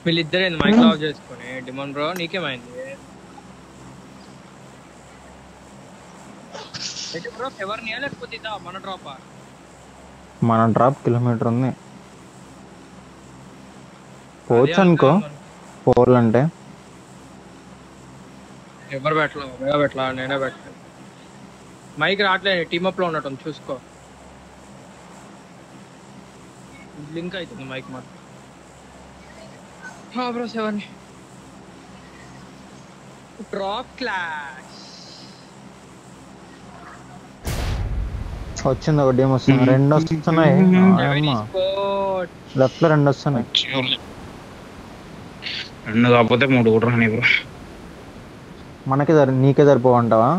వీళ్ళిద్దరే mic off చేసుకుని demand bro నీకేమైంది అయితే బ్రో ఎవరిని లేకపోతే ఇదా మన డ్రాపా మన డ్రాప్ కిలోమీటర్ ఉంది అదే పోవచ్చు అనుకో అనుకున్నాను పోవాలంటే ఎవరు పెట్టలా నేనే పెట్టలేదు మైక్ రావట్లేదు టీమప్ లో ఉన్నట్టు చూసుకో లింక్ అవుతుంది మైక్ మాత్రం బ్రో ఎవరిని డ్రాప్ క్లాష్ వచ్చింది ఒకటి ఏం వస్తుంది రెండు వస్తున్నాయి లెఫ్ట్ లో రెండు వస్తున్నాయి రెండు కాకపోతే మూడు కూడా రాని బ్రో మనకి నీకే సరిపోవంటావా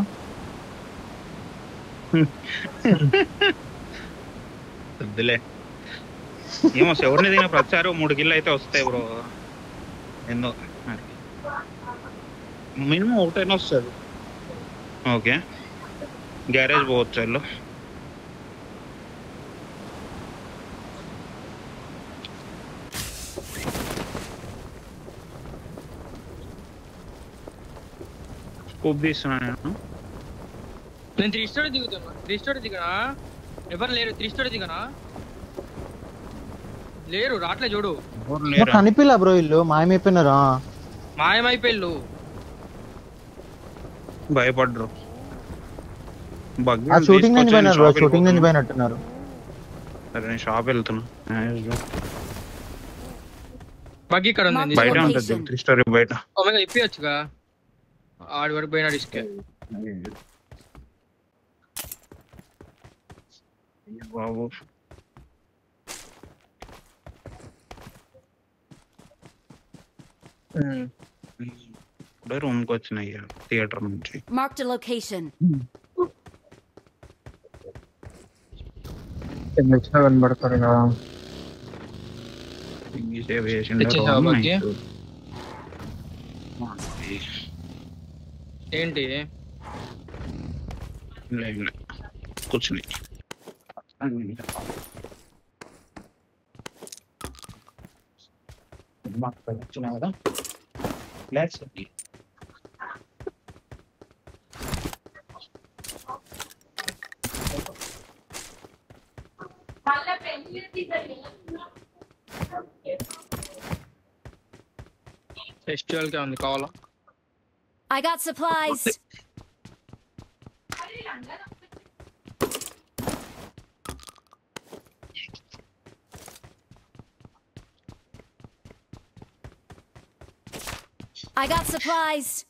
వద్దులే ఏమో ఎవరిని దిగిన ప్రతిసారి 3 కిల్లు అయితే వస్తాయి బ్రో ఎందో మినిమం ఒకటైనా వస్తుంది ఓకే గ్యారేజ్ పోవచ్చు వాళ్ళు స్కూప్ తీస్తున్నా నేను 3 స్టోరీ దిగుతున్నా 3 స్టోరీ దిగనా ఎవరు లేరు 3 స్టోరీ దిగనా లేరు రాట్లే చూడు కనిపిలా బ్రో ఇల్లు మాయమైపోయినారా మాయమైపోయిల్లు భయపడ్రు షూటింగ్ నుంచి పోయినారు బ్రో షూటింగ్ నుంచి పోయినట్టున్నారు సరే నేను షాప్ వెళ్తున్నా బగ్గి ఇక్కడ ఉంది బయట ఉంటుంది 3 స్టోరీ బయట ఒమేగా ఇప్పియొచ్చుగా ఆడి వరకు పోయినా డిస్కే బాబు ఇప్పుడే రూమ్కి వచ్చినాయి థియేటర్ నుంచి మార్క్ లొకేషన్ కనబడతారు కదా సేవ్ ఏంటి కూర్చుని వచ్చినా కదా ఫెస్టివల్ కే ఉంది కావాలా I got supplies. I got supplies.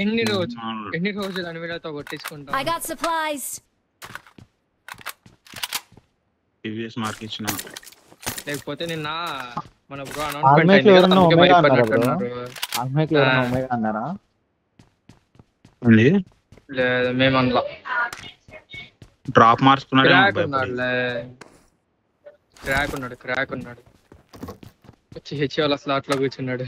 ఎన్ని రోజులు అనివిలతో కొట్టించుకుంటా I got supplies. TVS mark ఇచ్చిన లేకపోతే నిన్న మన బ్రో అనౌన్స్మెంట్ అయింది కదా అందుకే భయపడినట్టున్నారు అన్నారా లేదు మేము అందులో డ్రాప్ మార్చుకున్నాడు క్రాక్ ఉన్నాడు వచ్చి హెచ్ వాళ్ళ స్లాట్ లో కూర్చున్నాడు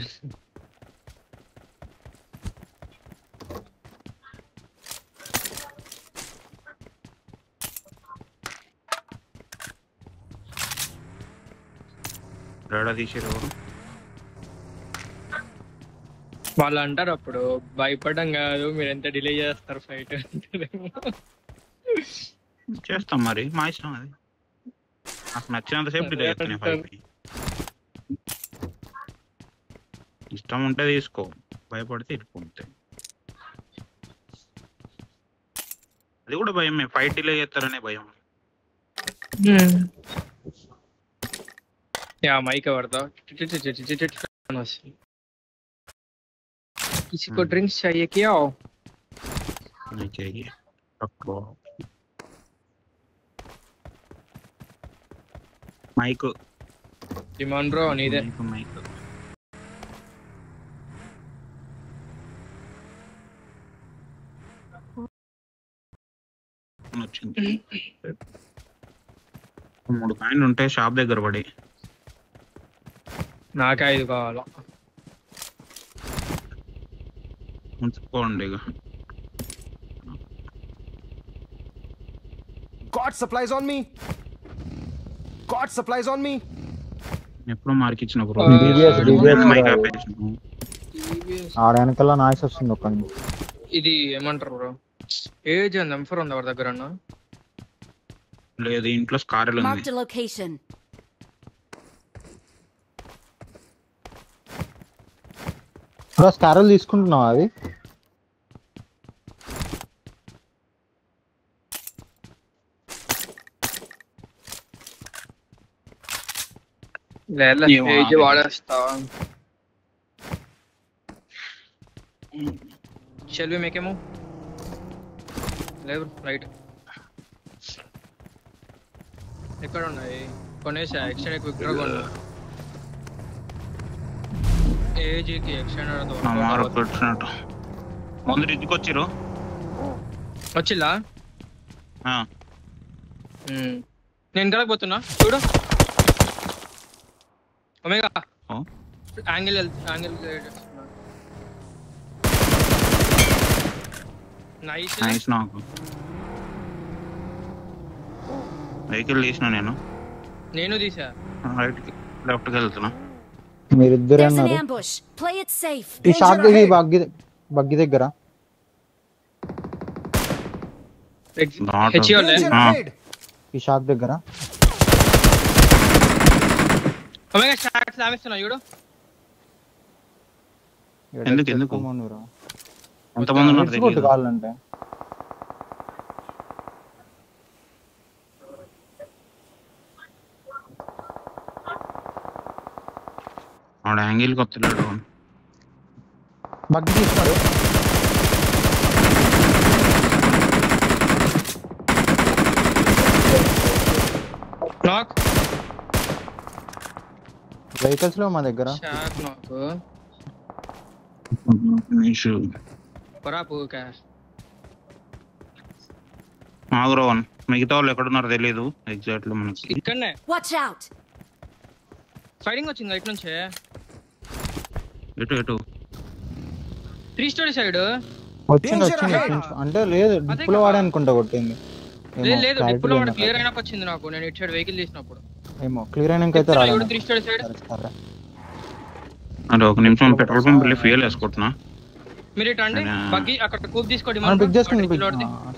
తీసారు వాళ్ళు అంటారు అప్పుడు భయపడడం కాదు మీరు ఎంత డిలే చేస్తారు ఫైట్ చేస్తాం మరి మా ఇష్టం అది నాకు నచ్చినంతసేపు డిలే చేస్తాను ఫైట్ ఇష్టం ఉంటే తీసుకో భయపడితే వెళ్ళిపోతే అది కూడా భయమే ఫైట్ డిలే చేస్తారనే భయం या माइक करता किसी को ड्रिंक्स चाहिए क्या हो नहीं चाहिए माइक डिमांड ब्रो नीदे माइक తీసుకొని వచ్చింది. 3 కాయిన్లు ఉంటాయి షాప్ దగ్గర పడి. నాకే 5 కావాలా. ఉంచుకోండి ఇక. Got supplies on me. Got supplies on me. ఎప్పుడు మార్కిచ్చిన బ్రో. DBS mic bro. ఆపేసిన. ఆడ వెనకాల నాయిస్ వస్తుంది ఒక ఇది ఏమంటారు బ్రో? ఏజ్ అండ్ M4 ఉంది ఎవరి దగ్గర అన్న? లేదు ఇంట్లో స్కార్లు ఉంది. Marked a location. బ్రో స్కారల్ తీసుకుంటున్నావా అది? లేదు ఏమో ఏజ్ వాడేస్తా. Shall we make a move? లేదు రైట్. ఎక్కడ ఉన్నాయి? కొనేసా ఎక్స్టెండ్ క్విక్ డ్రా కొన్నా. ఏజీకి ఎక్స్టెండ్ మార్క్ వచ్చినట్టు. ముందు ఇంటికి వచ్చిర్రు. వచ్చిల్లా? ఆ, నేను కలగబోతున్నా చూడు. ఒమేగా ఓ. Angle nice. నైస్. నాకు వెహికల్ తీసిన నేను తీసా. రైట్ కి లెఫ్ట్ కి వెళ్తున్నా. మీరిద్దరే There's an అన్నారు. ambush. Play it safe. ఈ షాప్ దగ్గర బగ్గి దగ్గర Danger ahead. ఈ షాప్ దగ్గర ఒమేగా షాట్స్ లామేస్తున్నా చూడు. ఎందుకు? చేసుకోమను బ్రో. ఎంతమంది ఉన్నారు రెడ్స్ కొట్టు తెలియదు. కావాలంటే ఆడ యాంగిల్ కి వస్తలేడు. బగ్గి తీసుకోడు. నాక్ వెహికల్స్ లో మా దగ్గర షాట్ నాకు ఇష్యూ పరాపు క్యాష్. ఆగ్రోవన్ మిగతా వాళ్ళు ఎక్కడున్నారో తెలియదు ఎగ్జాక్ట్లీ మనకి. ఇక్కడనే Watch out. ఫైటింగ్ వచ్చింది ఇటు నుంచే. ఎటు 3 స్టోరీ సైడ్. వచ్చింది ఇటు నుంచి. అంటే లేదు డిప్పులో వాడే అనుకుంటా కొట్టింది. లేదు డిప్పులో వాడు క్లియర్ అయినాక వచ్చింది నాకు. నేను ఇటు సైడ్ వెహికల్ తీసినప్పుడు ఏమో క్లియర్ అయినాకైతే రాలేదు. 3 స్టోరీ సైడ్. అంటే ఒక నిమిషం పెట్రోల్ పంప్ వెళ్ళి ఫ్యూయల్ వేసుకుంటున్నా. మీరు ఇటు అండి బగ్గి అక్కడ కూప్ తీసుకోండి. మనం పిక్ చేసుకుని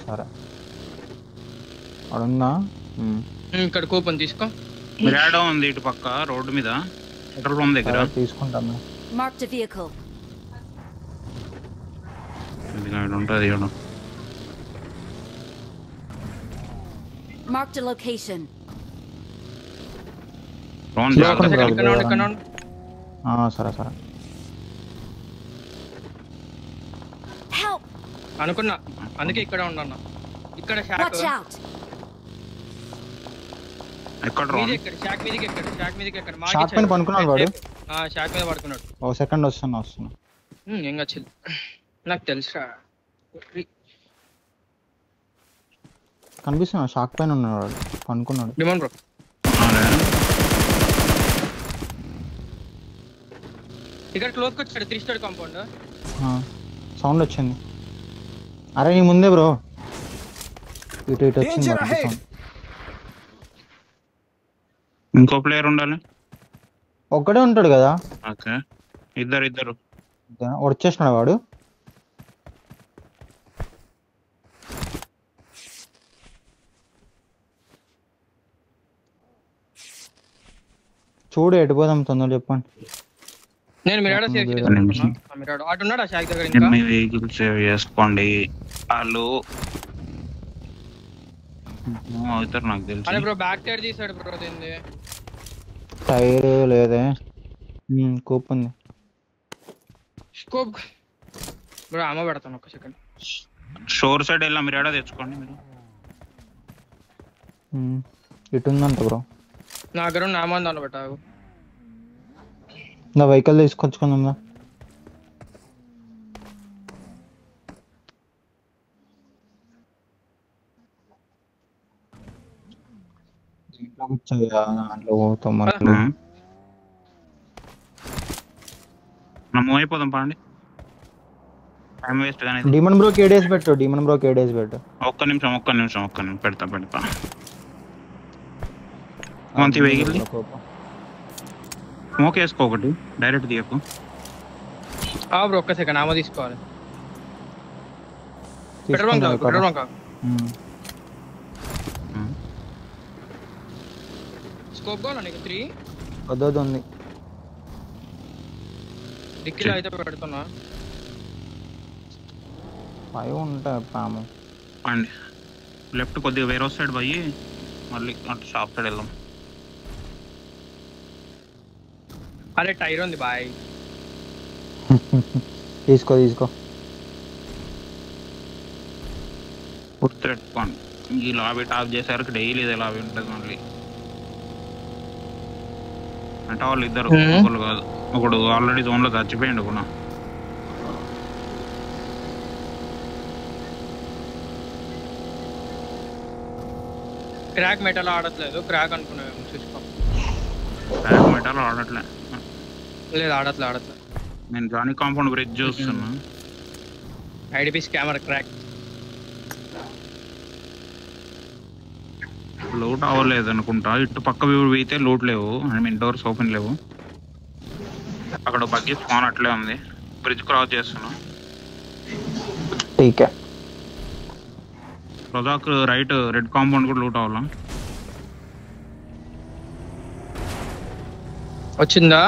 సరే అడుందా? ఇక్కడ కూప్ అని తీసుకో. మిరాడో ఉంది ఇటు పక్క రోడ్డు మీద పెట్రోల్ పంప్ దగ్గర. తీసుకుంటాను. Marked a vehicle. ఇది ఉంటుంది ఇవ్వడం. Marked a location. ఫోన్ సరే సరే Help. అనుకున్నా అందుకే ఇక్కడ ఉండన్నా. ఇక్కడ షాక్ Watch out. ఎక్కడ మీది ఎక్కడ షాక్ మీదికి ఎక్కడ షాక్ మీదికి ఎక్కడ షాక్ పైన పనుకున్నాడు వాడు. షాక్ మీద పడుకున్నాడు. ఓ సెకండ్ వస్తున్నా. ఏం వచ్చింది నాకు తెలుసురా. కనిపిస్తున్నా షాక్ పైన ఉన్నాడు వాడు పనుకున్నాడు. డిమాండ్ బ్రో ఇక్కడ క్లోజ్ వచ్చాడు 3 స్టోరీ కాంపౌండ్. సౌండ్ వచ్చింది. అరే నీ ముందే బ్రో ఇటు వచ్చింది సౌండ్. ఇంకో ప్లేయర్ ఉండాలి. ఒక్కడే ఉంటాడు కదా. ఓకే ఇద్దరు వచ్చేసినాడు వాడు. చూడు ఎటు పోదాం తొందర చెప్పండి. నేను మిరాడో సేవ్ చేసుకున్నా. మిరాడో అటు ఉన్నాడా షాక్ దగ్గర? ఇంకా మీ వెహికల్ సేవ్ చేసుకోండి. వాళ్ళు అవుతారు నాకు తెలుసు. అరే బ్రో బ్యాక్ టైర్ తీసాడు బ్రో. ఏంది టైర్ లేదే. కూప్ ఉంది. స్కోప్ బ్రో అమ్మ పెడతాను ఒక్క సెకండ్. షోర్ సైడ్ వెళ్ళా మిరాడో తెచ్చుకోండి మీరు. ఇటు ఉందంట బ్రో. నా దగ్గర నా మంది దాన్ని పెట్టావు. నా వెహికల్ తీసుకొచ్చుకుందా. ఇంట్లో కూర్చోయి దాంట్లో పోతాం మళ్ళీ. మనం మూవ్ అయిపోదాం పాండి, టైం వేస్ట్ కానీ. డీమన్ బ్రో కేడేస్ పెట్టు, డీమన్ బ్రో కేడేస్ పెట్టు. ఒక్క నిమిషం పెడతా. మంచి వెహికల్ స్మోక్ వేసుకో, ఒకటి డైరెక్ట్ తీయకు. బ్రో ఒక్క సెకండ్ ఆమో తీసుకోవాలి. పెట్రోల్ బంక్ స్కోప్ కావాలా నీకు? 3 వద్దొద్దు ఉంది. డిక్కీలో అయితే పెడుతున్నా. 5 ఉంటాయి పాము. అండి లెఫ్ట్ కొద్దిగా వేరే సైడ్ పోయి మళ్ళీ అటు షాప్ సైడ్ వెళ్దాం. అరే టైర్ ఉంది బాయ్. తీసుకో గుర్తుపెట్టుకోండి, ఈ లాబీ టాప్ చేసేసరికి డైలీ ఇదే లాబీ ఉంటుంది మళ్ళీ. అంటే వాళ్ళు ఇద్దరు ఒకళ్ళు కాదు, ఒకడు ఆల్రెడీ జోన్ లో చచ్చిపోయిండు కూడా. క్రాక్ మెటల్ ఆడట్లేదు, క్రాక్ అనుకున్నాను చూసుకో. క్రాక్ మెటల్ ఆడట్లే, లేదు ఆడట్లే. నేను జానీ కాంపౌండ్ బ్రిడ్జ్ చూస్తున్నా. IDP scammer crack. లూట్ అవ్వలేదు అనుకుంటా. ఇటు పక్క వ్యూ అయితే లూట్ లేవు, ఐ మీన్ డోర్స్ ఓపెన్ లేవు. అక్కడ బగ్గి స్పాన్ అట్లే ఉంది. బ్రిడ్జ్ క్రాస్ చేస్తున్నా. ప్రొజాక్ రైట్ రెడ్ కాంపౌండ్ కూడా లూట్ అవ్వాలా. వచ్చిందా?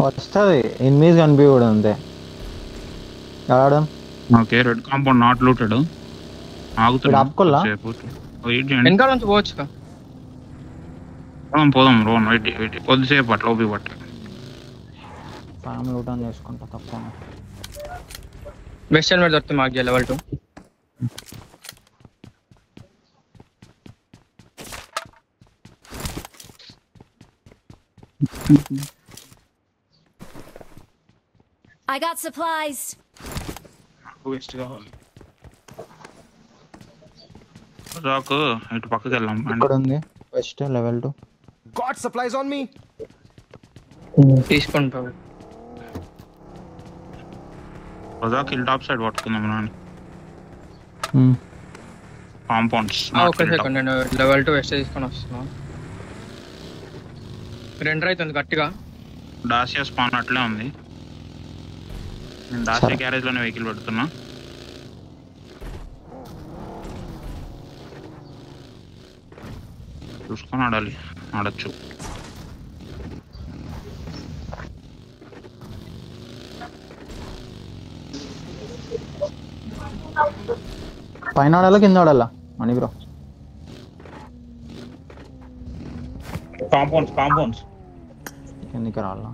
వస్తుంది. ఎనిమిది కనిపి కూడా ఉంది. Okay, red compound not looted. ఆగుతున్నా వెనకాల నుంచి పోవచ్చు. పోదాం రోన్, వెయిట్ కొద్దిసేపు అట్లా ఓపి పట్ట. పాము లూట్ అని చేసుకుంటా తప్ప. వెస్టర్న్ మీద దొరుకుతుంది మాకు level 2. I got supplies. Waste కావాలి. రాకు ఇటు పక్కకి వెళ్ళాం. ఇక్కడ ఉంది west level 2. Got supplies on me. తీసుకుంటావు. ప్రజాక్ హిల్ టాప్ సైడ్ పట్టుకుందాం నాని. కాంపౌండ్స్ ఒక సెకండ్, నేను లెవెల్ 2 వెస్ట్ తీసుకొని వస్తున్నా. రెండర్ అవుతుంది గట్టిగా. డాసియా స్పాన్ అట్లే ఉంది. నేను డాసియా గ్యారేజ్ లోనే వెహికల్ పెడుతున్నా. చూసుకొని ఆడచ్చు. పైన ఆడాలా కింద ఆడాలా మనీ బ్రో? కాంపౌండ్స్ కిందికి రావాలా?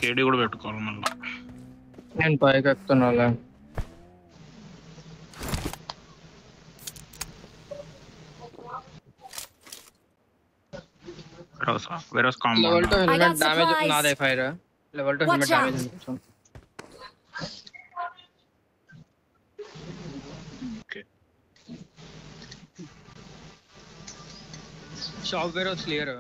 కేడీ కూడా పెట్టుకోవాలి మళ్ళీ. నేను పైకి ఎక్కుతున్నా. వేరే కాంపౌండ్ లెవెల్ 2 హెల్మెట్ డ్యామేజ్ నాదే ఫైర్. లెవెల్ 2 హెల్మెట్ డ్యామేజ్ ఉంది. Okay, shop where clear.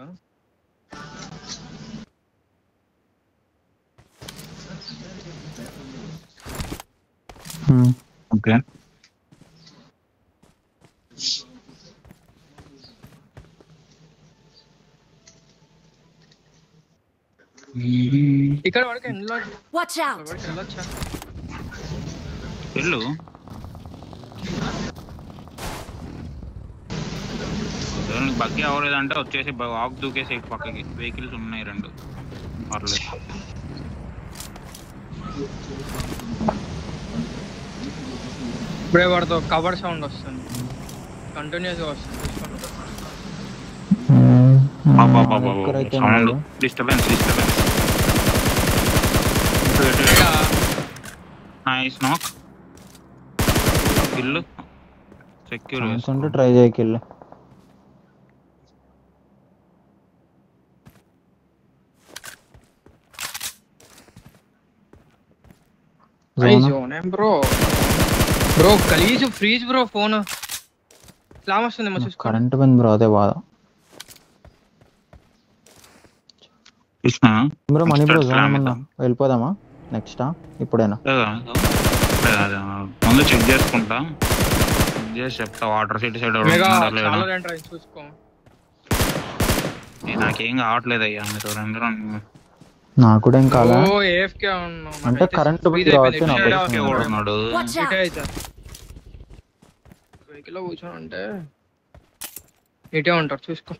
Okay, ఇక్కడ వరకు ఎండ్లో Watch out. వెళ్ళొచ్చా? వెళ్ళు. బగ్గి అవ్వలేదంటే వచ్చేసి వాక్ దూకేసి పక్కకి. వెహికల్స్ ఉన్నాయి 2, పర్లేదు. ఇప్పుడే వాడితో కవర్ సౌండ్ వస్తుంది, కంటిన్యూస్ గా వస్తుంది. Sound disturbance. నైస్ నాక్. కిల్ సెక్యూర్ ట్రై చేయి. కిల్ బ్రో బ్రో గలీజ్ ఫ్రీజ్ బ్రో ఫోన్ స్లామ్ వస్తుంది మా చూసుకో. కరెంట్ పోయింది బ్రో, అదే బాధ బ్రో. మనీ బ్రో జోన్ ఏమన్నా వెళ్ళిపోదామా నెక్స్ట్ ఇప్పుడేనా? ముందు చెక్ చేసుకుంటా, చేసి చెప్తా. వాటర్ సిటీ సైడ్ చూసుకో. నాకేం కావట్లేదు అయ్యా, నాకు కూడా ఏం కాలే. అంటే కరెంట్ ఉన్నాడు వెహికల్ లో కూర్చొని అంటే ఇటే ఉంటారు చూసుకో.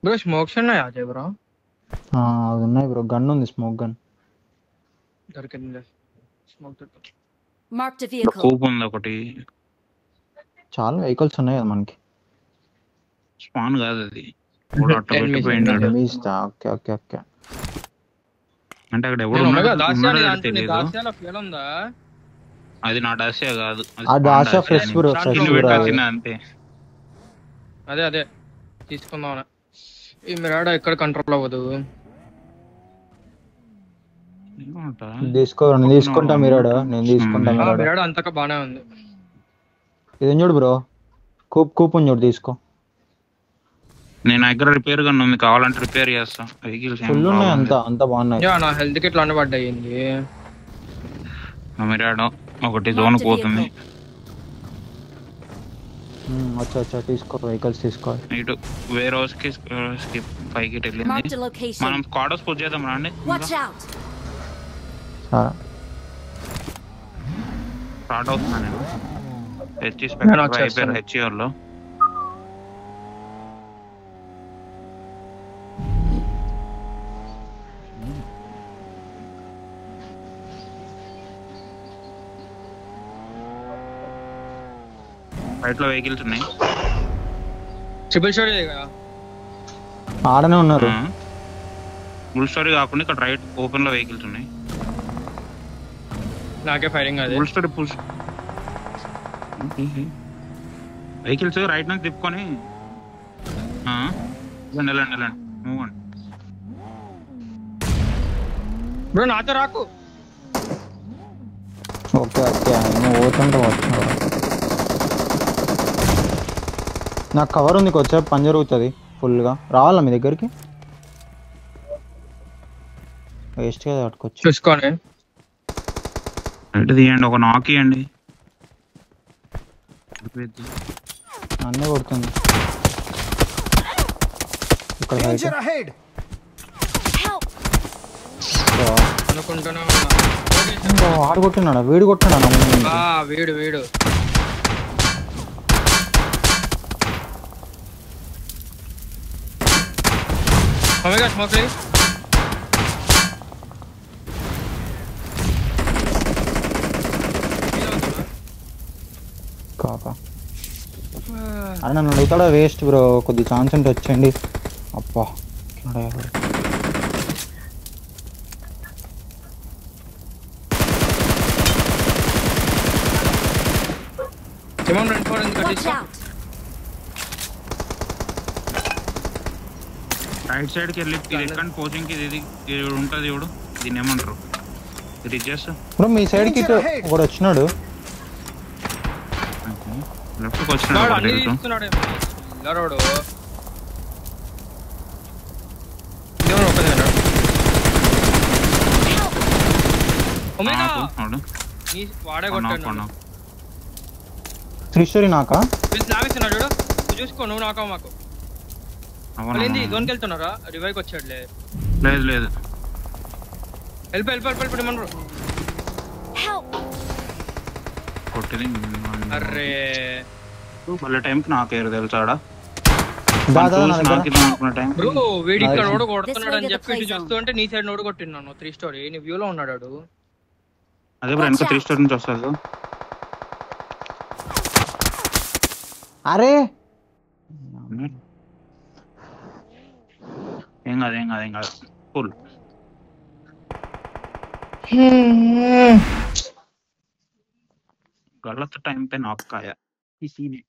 బ్రో స్మోక్స్ ఉన్నాయా అజయ్ బ్రో? అది ఉన్నాయి బ్రో, గన్ ఉంది, స్మోక్ గన్ దొరికింది. స్మోక్ దొరికింది. Marked a vehicle. కూప్ ఉంది ఒకటి. చాలా వెహికల్స్ ఉన్నాయి కదా మనకి. స్పాన్ కాదు అది, పెట్టిపోయినాడు. Okay okay okay. అంటే అక్కడ ఎవరు తెలియదు. అది నా డాసియా కాదు, ఫ్రెష్ బ్రో, అంతే. అదే అదే తీసుకుందాం. ఈ మిరాడా ఎక్కడ కంట్రోల్ అవ్వదు. తీసుకుంటా మిరాడా, నేను తీసుకుంటా మిరాడా. అంతగా బానే ఉంది. ఇది చూడు బ్రో, కూప్ చూడు, తీసుకో. నేను దగ్గర రిపేర్ గా ఉంది, కావాలంటే రిపేర్ చేస్తా. వెహికల్స్ ఫుల్ ఉన్నాయి, అంత బాగున్నాయి. నా హెల్త్ కిట్ అన్ని పడ్డాయి. మిరాడో ఒకటి జోన్ పోతుంది. అచ్చా తీసుకో, వెహికల్స్ తీసుకో. ఇటు వేరే హౌస్ కి పైకి వెళ్ళింది. మనం స్క్వాడ్ హౌస్ పూజ చేద్దాం రండి. స్టార్ట్ అవుతున్నా నేను. హెచ్ఈఆర్ లో రైట్ లో వెహికల్స్ ఉన్నాయి. ట్రిపుల్ స్టోరీ కదా, ఆడనే ఉన్నారు. ఫుల్ స్టోరీ కాకుండా ఇక్కడ రైట్ ఓపెన్ లో వెహికల్స్ ఉన్నాయి. నాకే ఫైరింగ్ అది. Full story push vehicles right నుంచి తిప్పుకొని వెళ్ళండి. మూవ్ అండి బ్రో, నాతో రాకు. ఓకే పోతుంటే వస్తున్నారు. నాకు కవర్ ఉంది, వచ్చే పని జరుగుతుంది ఫుల్గా. రావాలా మీ దగ్గరికి? వేస్ట్గా పట్టుకోవచ్చు. చూసుకోండి, తీయండి. ఒక నాక్ ఇవ్వండి. అన్నీ కొడుతుంది ఇక్కడ. వాడు కొట్టినాడా? వీడు కొట్టినాడా? వీడు స్మోక్ లేదు. అరే నన్ను అడుగుతాడా? వేస్ట్ బ్రో, కొద్ది ఛాన్స్ ఉంటే వచ్చేయండి. అబ్బా రైట్ సైడ్ కి వెళ్ళి ఎక్కడ కోచింగ్ కి ఇది ఉంటది చూడు, దీన్ని ఏమంటారు? బ్రో మీ సైడ్ కి ఒకడు వచ్చినాడు. లెఫ్ట్ కి వచ్చినాడు. వాడే కొట్టాడు. 3 స్టోరీ నాకా చూడు, చూసుకో. నువ్వు నాకా మాకు జోన్కి వెళ్తున్నారా? రివైవ్ వచ్చాడులే. లేదు వెళ్ళిపోమన్నారు. కొట్టింది. అరే మళ్ళీ టైంకి నాకేరు తెలుసాడా? బ్రో వీడి ఇక్కడ నోడు కొడుతున్నాడు అని చెప్పి ఇటు చూస్తూ అంటే నీ సైడ్ నోడు కొట్టినాను. 3 స్టోరీ నీ వ్యూ లో ఉన్నాడు. అదే బ్రో, ఇంకా 3 స్టోరీ నుంచి వస్తాడు. అరే ఏం కాదు ఫుల్ गलत टाइम पे नॉक आया किसी ने।